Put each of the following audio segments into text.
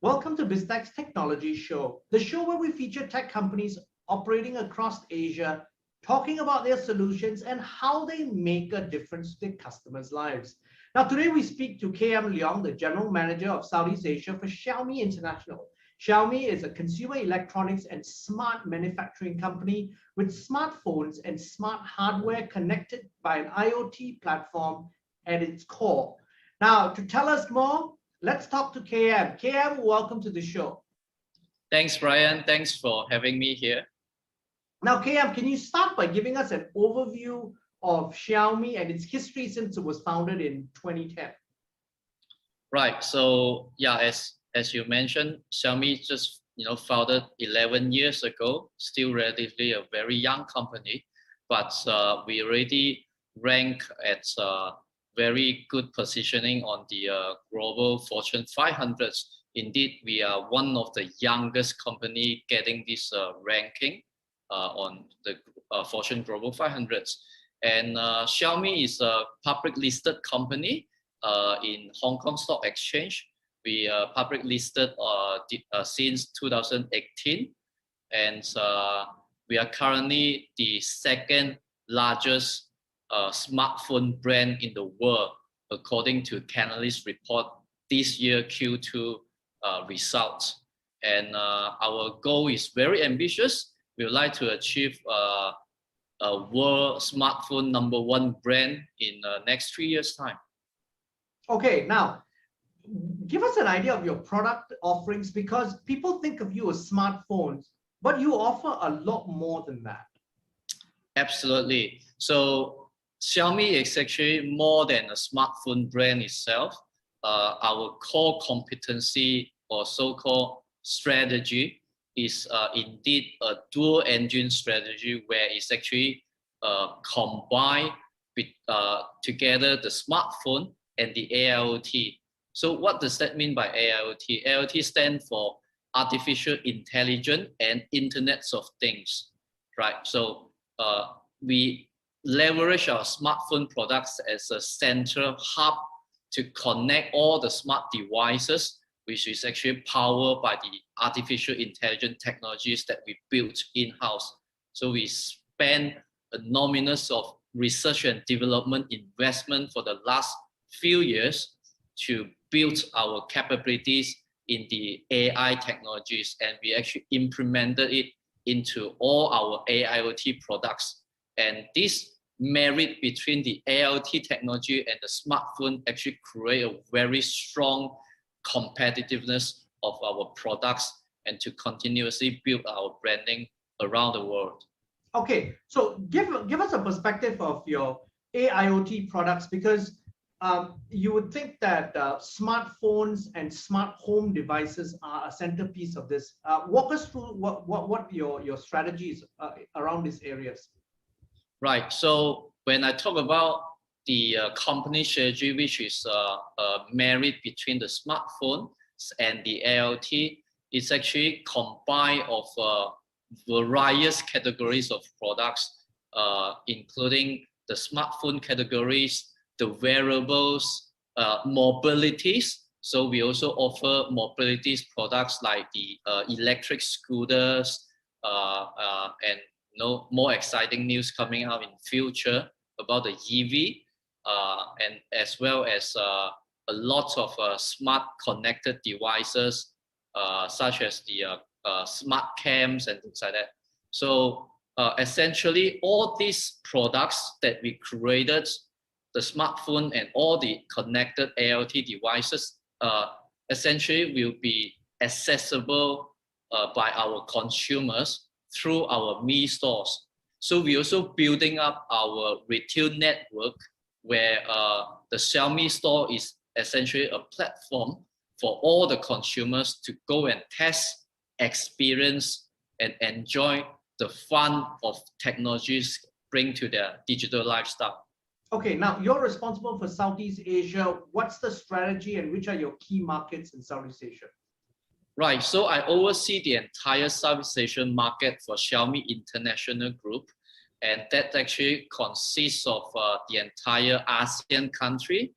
Welcome to Biztech's Technology Show, the show where we feature tech companies operating across Asia, talking about their solutions and how they make a difference to their customers' lives. Now, today we speak to KM Leong, the General Manager of Southeast Asia for Xiaomi International. Xiaomi is a consumer electronics and smart manufacturing company with smartphones and smart hardware connected by an IoT platform at its core. Now, to tell us more, let's talk to KM. KM, welcome to the show. Thanks, Brian. Thanks for having me here. Now, KM, can you start by giving us an overview of Xiaomi and its history since it was founded in 2010? Right. So yeah, as you mentioned, Xiaomi just founded 11 years ago. Still relatively a very young company, but we already rank at very good positioning on the global Fortune 500s. Indeed, we are one of the youngest company getting this ranking on the Fortune Global 500s. And Xiaomi is a public listed company in Hong Kong Stock Exchange. We are public listed since 2018, and we are currently the second largest smartphone brand in the world, according to Canalys report this year Q2 results. And our goal is very ambitious. We would like to achieve a world smartphone #1 brand in the next 3 years' time. Okay, now give us an idea of your product offerings, because people think of you as smartphones, but you offer a lot more than that. Absolutely. So Xiaomi is actually more than a smartphone brand itself. Our core competency, or so-called strategy, is indeed a dual engine strategy, where it's actually combined with, together the smartphone and the AIoT. So what does that mean by AIoT? AIoT stands for Artificial Intelligence and Internet of Things, right? So we leverage our smartphone products as a central hub to connect all the smart devices, which is actually powered by the artificial intelligence technologies that we built in-house. So we spend enormous of research and development investment for the last few years to build our capabilities in the AI technologies, and we actually implemented it into all our AIoT products. And this marriage between the AIoT technology and the smartphone actually create a very strong competitiveness of our products, and to continuously build our branding around the world. Okay, so give us a perspective of your AIoT products, because you would think that smartphones and smart home devices are a centerpiece of this. Walk us through what your strategies around these areas. Right. So when I talk about the company strategy, which is married between the smartphone and the AIoT, it's actually combined of various categories of products, including the smartphone categories, the wearables, mobilities. So we also offer mobilities products like the electric scooters, and more exciting news coming out in future about the EV, and as well as a lot of smart connected devices, such as the smart cams and things like that. So essentially, all these products that we created, the smartphone and all the connected AIoT devices, essentially will be accessible by our consumers through our Mi stores. So we're also building up our retail network, where the Xiaomi store is essentially a platform for all the consumers to go and test, experience, and enjoy the fun of technologies bring to their digital lifestyle. Okay, now you're responsible for Southeast Asia. What's the strategy and which are your key markets in Southeast Asia? Right, so I oversee the entire Southeast Asian market for Xiaomi International Group, and that actually consists of the entire ASEAN country,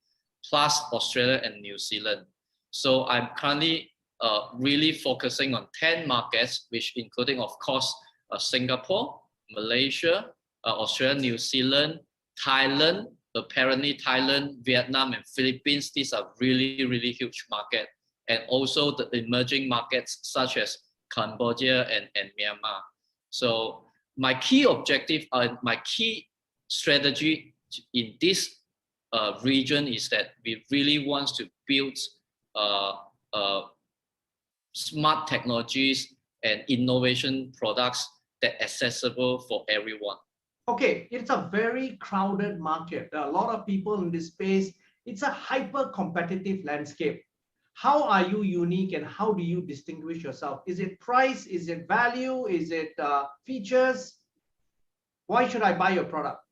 plus Australia and New Zealand. So I'm currently really focusing on 10 markets, which including, of course, Singapore, Malaysia, Australia, New Zealand, Thailand, apparently Thailand, Vietnam, and Philippines. These are really, really huge markets. And also the emerging markets such as Cambodia and Myanmar. So my key objective and my key strategy in this region is that we really want to build smart technologies and innovation products that are accessible for everyone. Okay, it's a very crowded market. There are a lot of people in this space. It's a hyper competitive landscape. How are you unique and how do you distinguish yourself? Is it price? Is it value? Is it features? Why should I buy your product?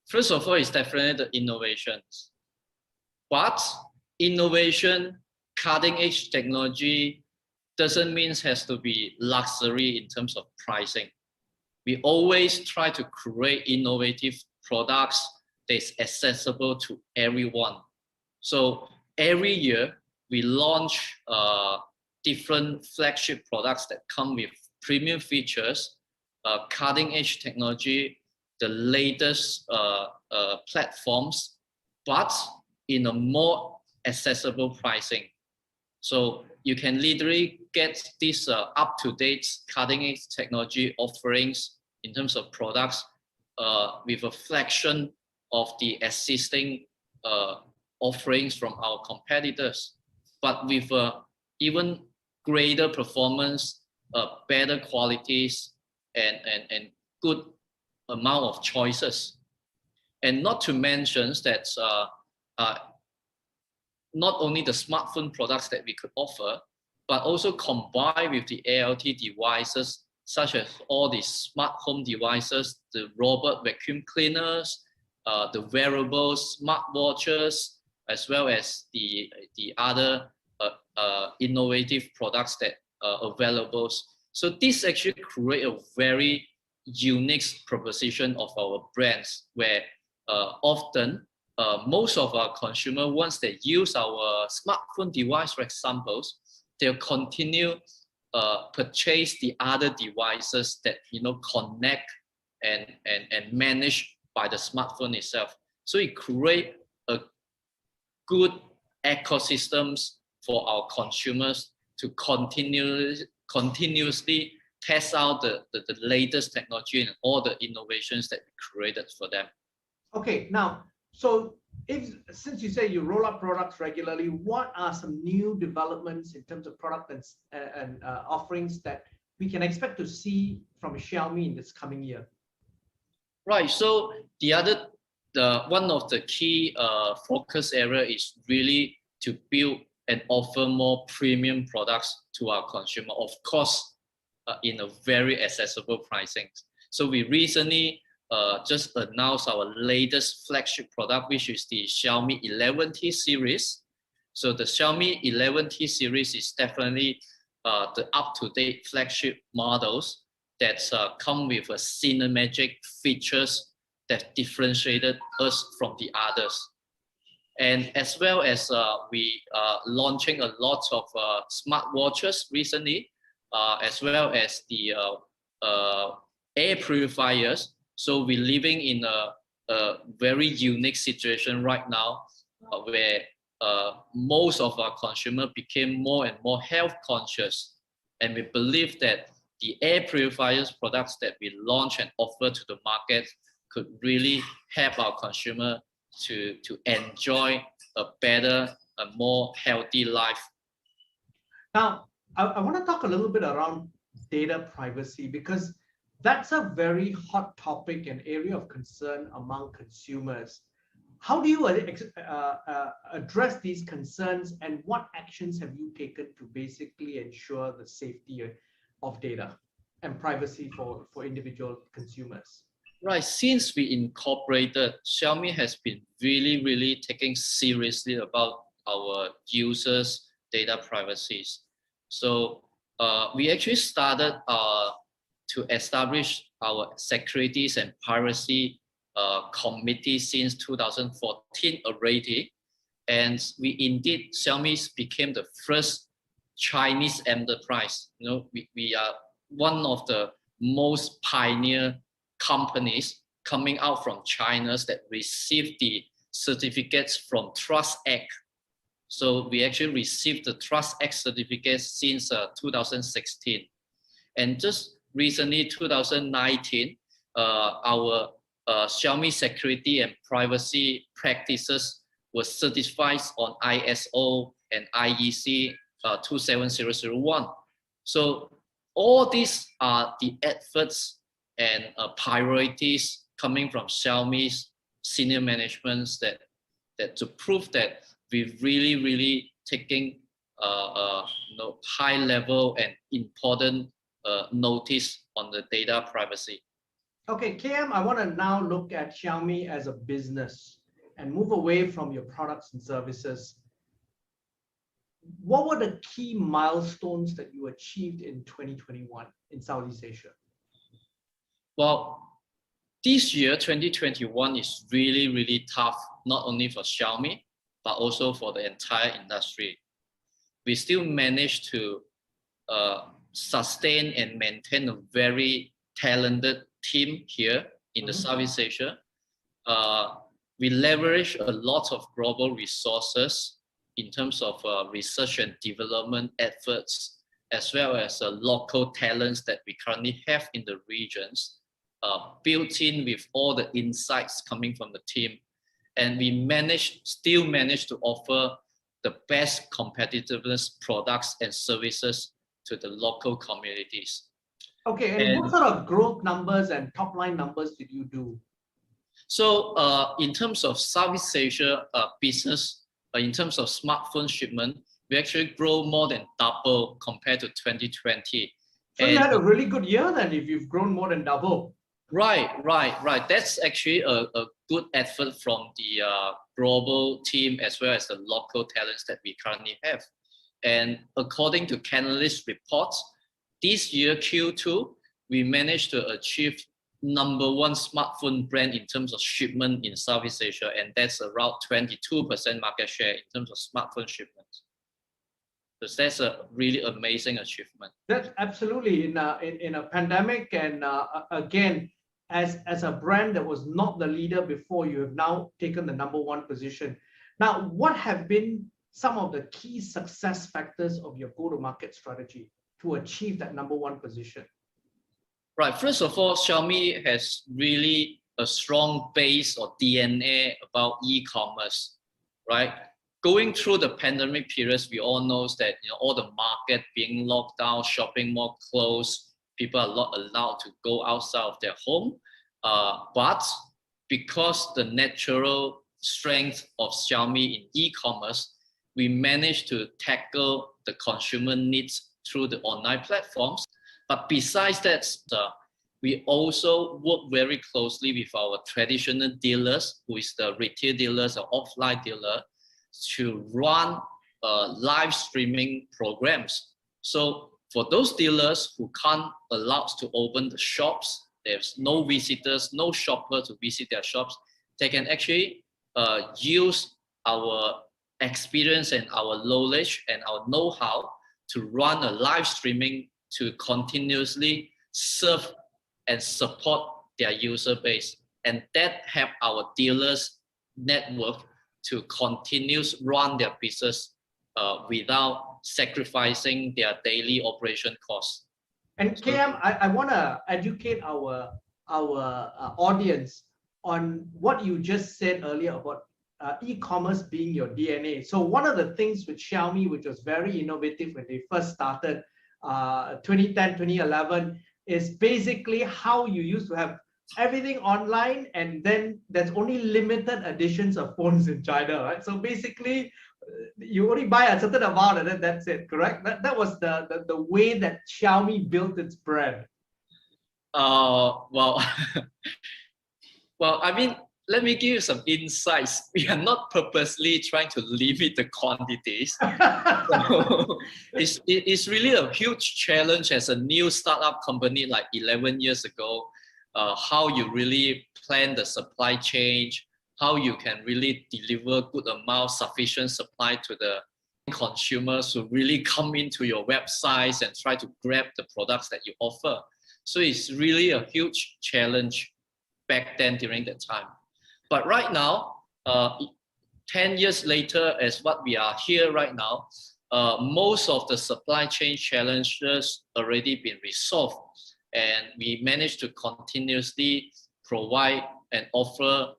First of all, it's definitely the innovations. But innovation, cutting edge technology doesn't mean it has to be luxury in terms of pricing. We always try to create innovative products that's accessible to everyone. So every year we launch different flagship products that come with premium features, cutting edge technology, the latest platforms, but in a more accessible pricing. So you can literally get these up-to-date cutting edge technology offerings in terms of products with a fraction of the existing offerings from our competitors, but with even greater performance, better qualities, and good amount of choices. And not to mention that not only the smartphone products that we could offer, but also combined with the ALT devices, such as all the smart home devices, the robot vacuum cleaners, the wearables, smart watches, as well as the other innovative products that are available. So this actually creates a very unique proposition of our brands, where often most of our consumers, once they use our smartphone device, for example, they'll continue purchase the other devices that connect and manage by the smartphone itself. So it creates a good ecosystems for our consumers to continuously test out the latest technology and all the innovations that we created for them. Okay, now, so since you say you roll out products regularly, what are some new developments in terms of product and offerings that we can expect to see from Xiaomi in this coming year? Right. So one of the key focus area is really to build and offer more premium products to our consumer. Of course, in a very accessible pricing. So we recently just announced our latest flagship product, which is the Xiaomi 11T series. So the Xiaomi 11T series is definitely the up-to-date flagship models that come with a cinematic features that differentiated us from the others. And as well as we are launching a lot of smart watches recently, as well as the air purifiers. So we're living in a very unique situation right now where most of our consumers became more and more health conscious. And we believe that the air purifiers products that we launch and offer to the market could really help our consumer to enjoy a better, a more healthy life. Now, I want to talk a little bit around data privacy, because that's a very hot topic and area of concern among consumers. How do you address these concerns, and what actions have you taken to basically ensure the safety of data and privacy for individual consumers? Right, since we incorporated, Xiaomi has been really, really taking seriously about our users' data privacies. So we actually started to establish our securities and privacy committee since 2014 already. And we indeed, Xiaomi became the first Chinese enterprise. You know, we are one of the most pioneer companies coming out from China that received the certificates from Trust Act. So we actually received the Trust Act certificate since 2016. And just recently, 2019, our Xiaomi security and privacy practices were certified on ISO and IEC 27001. So all these are the efforts and priorities coming from Xiaomi's senior management that to prove that we've really taking high level and important notice on the data privacy. Okay, KM, I want to now look at Xiaomi as a business and move away from your products and services. What were the key milestones that you achieved in 2021 in Southeast Asia? Well, this year, 2021, is really tough, not only for Xiaomi, but also for the entire industry. We still managed to sustain and maintain a very talented team here in the Southeast Asia. We leverage a lot of global resources in terms of research and development efforts, as well as local talents that we currently have in the regions, built in with all the insights coming from the team. And we still manage to offer the best competitiveness products and services to the local communities. Okay, and what sort of growth numbers and top line numbers did you do? So in terms of Southeast Asia business, in terms of smartphone shipment, we actually grow more than double compared to 2020. So you had a really good year then if you've grown more than double. Right. That's actually a good effort from the global team as well as the local talents that we currently have. And according to Canalys reports, this year Q2, we managed to achieve #1 smartphone brand in terms of shipment in Southeast Asia, and that's around 22% market share in terms of smartphone shipments. So that's a really amazing achievement. That's absolutely in a pandemic, and again, as a brand that was not the leader before, you have now taken the #1 position. Now, what have been some of the key success factors of your go-to-market strategy to achieve that #1 position? Right. First of all, Xiaomi has really a strong base or DNA about e-commerce, right? Going through the pandemic periods, we all know that all the market being locked down, shopping mall closed, people are not allowed to go outside of their home. But because the natural strength of Xiaomi in e-commerce, we managed to tackle the consumer needs through the online platforms. But besides that, we also work very closely with our traditional dealers, who is the retail dealers or offline dealer, to run live streaming programs. So for those dealers who can't allow to open the shops, there's no visitors, no shopper to visit their shops, they can actually use our experience and our knowledge and our know-how to run a live streaming to continuously serve and support their user base. And that help our dealers network to continue run their business without sacrificing their daily operation costs. And KM, I want to educate our audience on what you just said earlier about e-commerce being your DNA. So one of the things with Xiaomi, which was very innovative when they first started, 2010, 2011, is basically how you used to have everything online, and then there's only limited editions of phones in China, right? So basically, you only buy a certain amount and then that's it, correct? That was the way that Xiaomi built its brand. Well, I mean, let me give you some insights. We are not purposely trying to limit the quantities. So it's really a huge challenge as a new startup company like 11 years ago, how you really plan the supply chain, how you can really deliver good amount, sufficient supply to the consumers to really come into your websites and try to grab the products that you offer. So it's really a huge challenge back then during that time. But right now, 10 years later, as what we are here right now, most of the supply chain challenges already been resolved, and we managed to continuously provide and offer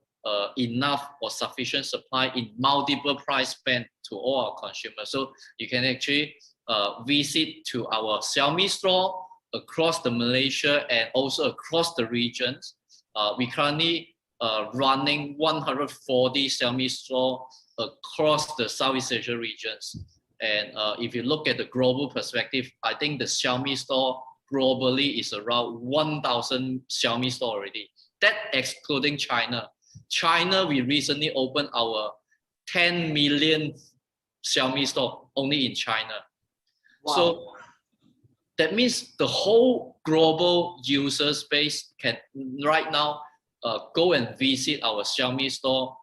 enough or sufficient supply in multiple price band to all our consumers. So you can actually visit to our Xiaomi store across the Malaysia and also across the regions. We currently running 140 Xiaomi store across the Southeast Asia regions. And if you look at the global perspective, I think the Xiaomi store globally is around 1,000 Xiaomi store already. That excluding China. China, we recently opened our 10 million Xiaomi store only in China. Wow. So that means the whole global user space can right now go and visit our Xiaomi store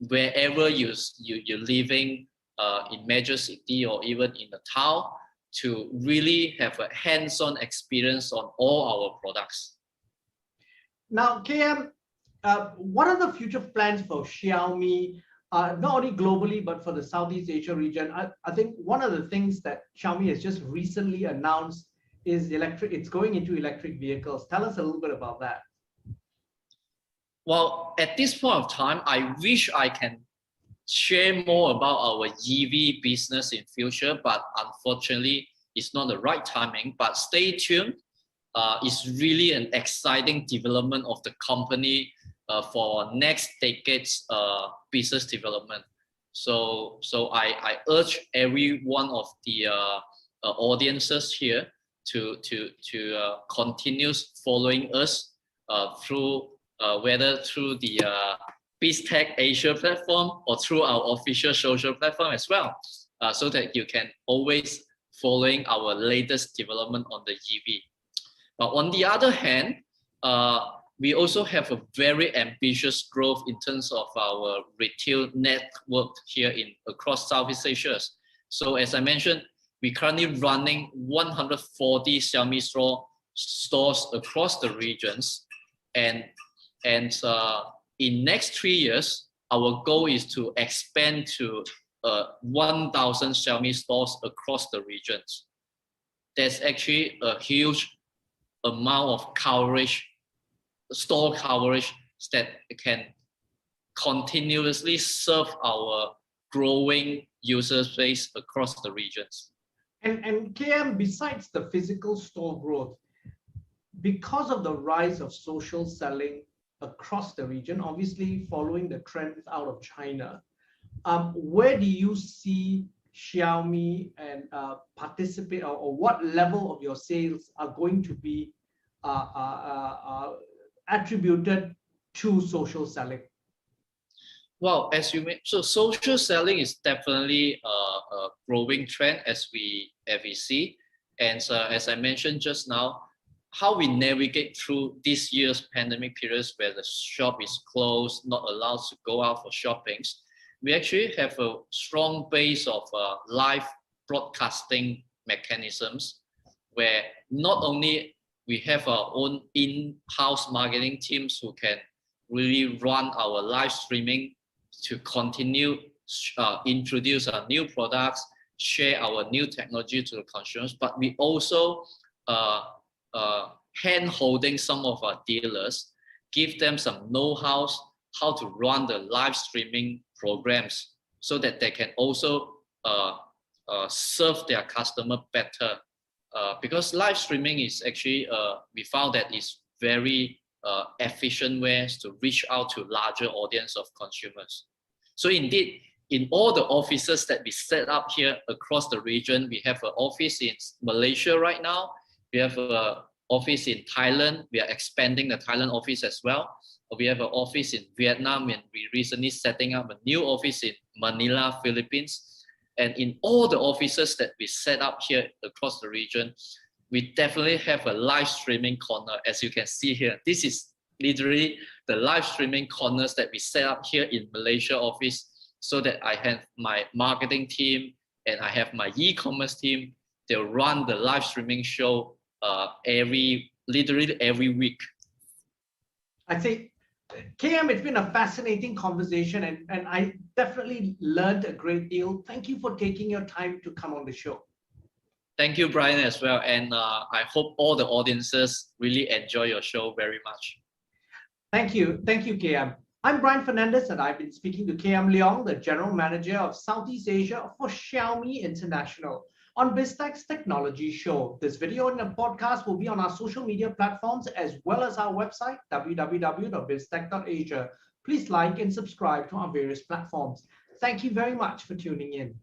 wherever you're living in major city or even in the town, to really have a hands-on experience on all our products. Now, KM, what are the future plans for Xiaomi, not only globally, but for the Southeast Asia region? I think one of the things that Xiaomi has just recently announced is it's going into electric vehicles. Tell us a little bit about that. Well, at this point of time, I wish I can share more about our EV business in future, but unfortunately, it's not the right timing. But stay tuned. It's really an exciting development of the company for next decade's business development. So I urge every one of the audiences here to continue following us through whether through the Biztech Asia platform or through our official social platform as well, so that you can always following our latest development on the EV. But on the other hand, we also have a very ambitious growth in terms of our retail network here across Southeast Asia. So as I mentioned, we're currently running 140 Xiaomi stores across the regions, and in next 3 years, our goal is to expand to 1,000 Xiaomi stores across the regions. There's actually a huge amount of coverage, store coverage, that can continuously serve our growing user base across the regions. And KM, besides the physical store growth, because of the rise of social selling across the region, obviously following the trends out of China, where do you see Xiaomi and participate, or what level of your sales are going to be attributed to social selling? Well, as you mentioned, so social selling is definitely a growing trend as we see. And as I mentioned just now, how we navigate through this year's pandemic periods where the shop is closed, not allowed to go out for shoppings, we actually have a strong base of live broadcasting mechanisms, where not only we have our own in-house marketing teams who can really run our live streaming to continue introduce our new products, share our new technology to the consumers, but we also hand-holding some of our dealers, give them some know-how how to run the live streaming programs so that they can also serve their customer better. Because live streaming is actually, we found that it's very efficient ways to reach out to larger audience of consumers. So indeed, in all the offices that we set up here across the region, we have an office in Malaysia right now. We have an office in Thailand. We are expanding the Thailand office as well. We have an office in Vietnam, and we recently setting up a new office in Manila, Philippines. And in all the offices that we set up here across the region, we definitely have a live streaming corner. As you can see here, this is literally the live streaming corners that we set up here in Malaysia office, so that I have my marketing team and I have my e-commerce team. They'll run the live streaming show literally every week. I think, KM, it's been a fascinating conversation, and I definitely learned a great deal. Thank you for taking your time to come on the show. Thank you, Brian, as well. And I hope all the audiences really enjoy your show very much. Thank you, KM. I'm Brian Fernandez, and I've been speaking to KM Leong, the General Manager of Southeast Asia for Xiaomi International, on Biztech's Technology Show. This video and the podcast will be on our social media platforms as well as our website, www.biztech.asia. Please like and subscribe to our various platforms. Thank you very much for tuning in.